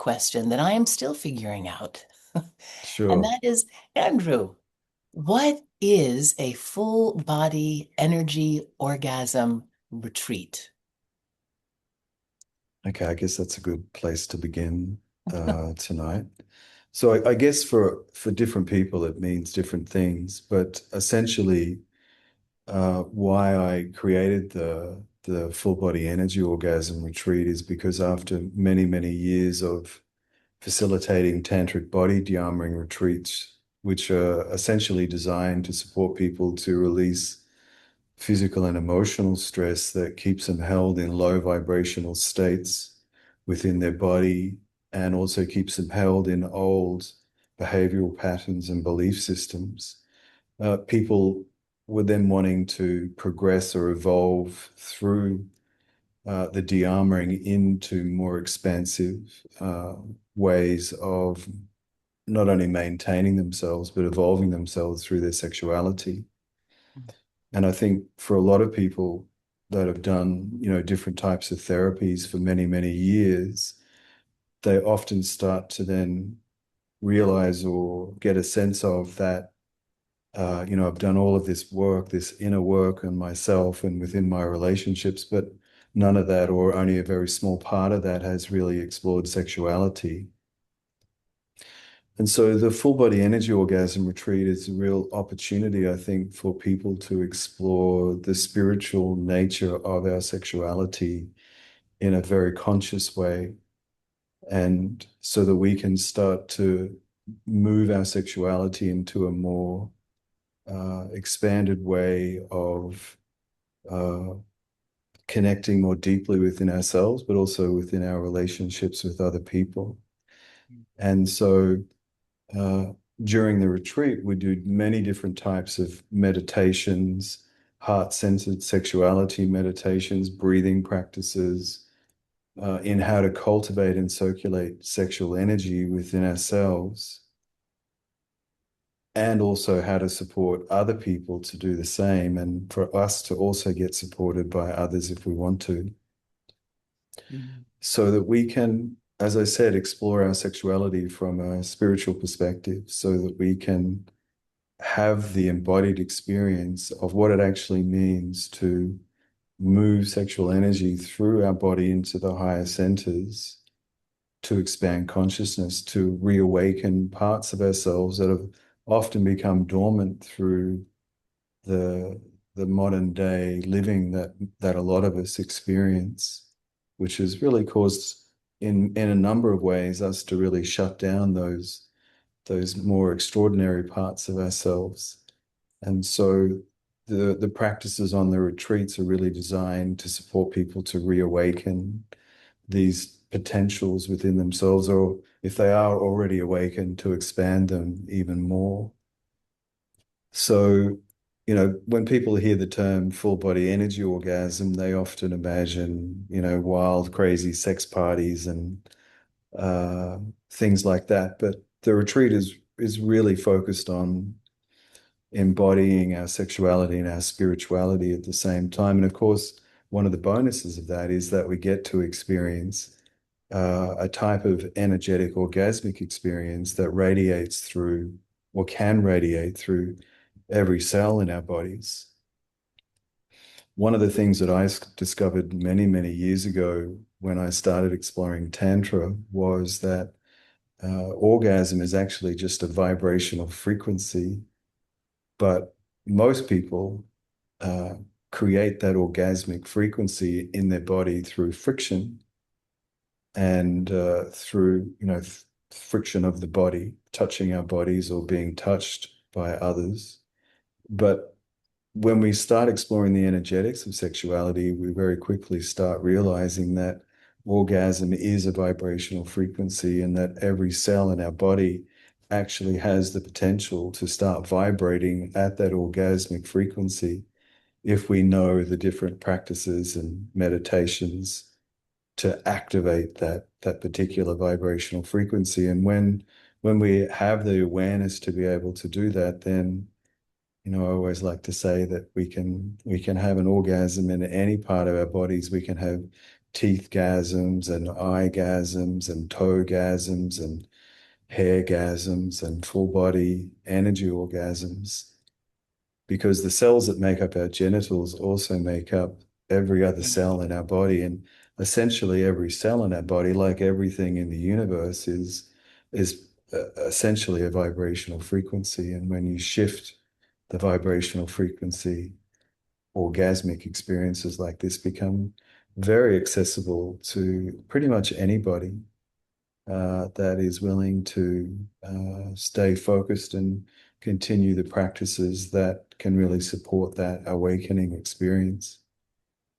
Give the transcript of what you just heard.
question that I am still figuring out. And Sure. that is, Andrew, what is a full body energy orgasm retreat? Okay, I guess that's a good place to begin tonight. So I guess for different people it means different things, but essentially why I created the full body energy orgasm retreat is because after many, many years of facilitating tantric body de-armoring retreats, which are essentially designed to support people to release physical and emotional stress that keeps them held in low vibrational states within their body and also keeps them held in old behavioral patterns and belief systems. People were then wanting to progress or evolve through the de-armoring into more expansive ways of not only maintaining themselves, but evolving themselves through their sexuality. And I think for a lot of people that have done, different types of therapies for many, many years, they often start to then realize or get a sense of that, I've done all of this work, this inner work on myself and within my relationships, but none of that, or only a very small part of that, has really explored sexuality. And so the full body energy orgasm retreat is a real opportunity, I think, for people to explore the spiritual nature of our sexuality in a very conscious way. And so that we can start to move our sexuality into a more expanded way of uh, connecting more deeply within ourselves, but also within our relationships with other people. And so uh, during the retreat, we do many different types of meditations, heart-centered sexuality meditations, breathing practices, in how to cultivate and circulate sexual energy within ourselves, and also how to support other people to do the same, and for us to also get supported by others if we want to, Mhm. so that we can, as I said, explore our sexuality from a spiritual perspective, so that we can have the embodied experience of what it actually means to move sexual energy through our body into the higher centers, to expand consciousness, to reawaken parts of ourselves that have often become dormant through the the modern day living that a lot of us experience, which has really caused in a number of ways us to really shut down those more extraordinary parts of ourselves. And so the practices on the retreats are really designed to support people to reawaken these potentials within themselves, or if they are already awakened, to expand them even more. So, when people hear the term full body energy orgasm, they often imagine, wild, crazy sex parties and uh, things like that. But the retreat is really focused on embodying our sexuality and our spirituality at the same time. And of course, one of the bonuses of that is that we get to experience a type of energetic orgasmic experience that radiates through or can radiate through every cell in our bodies. One of the things that I discovered many, many years ago when I started exploring Tantra was that orgasm is actually just a vibrational frequency, but most people uh, create that orgasmic frequency in their body through friction and through, friction of the body, touching our bodies or being touched by others. But when we start exploring the energetics of sexuality, we very quickly start realizing that orgasm is a vibrational frequency and that every cell in our body actually has the potential to start vibrating at that orgasmic frequency if we know the different practices and meditations to activate that particular vibrational frequency. And when we have the awareness to be able to do that, then I always like to say that we can have an orgasm in any part of our bodies. We can have teethgasms and eyegasms and toegasms and hairgasms and full body energy orgasms, because the cells that make up our genitals also make up every other Mhm. cell in our body. And essentially every cell in our body, like everything in the universe, is essentially a vibrational frequency. And when you shift the vibrational frequency, orgasmic experiences like this become very accessible to pretty much anybody that is willing to stay focused and continue the practices that can really support that awakening experience.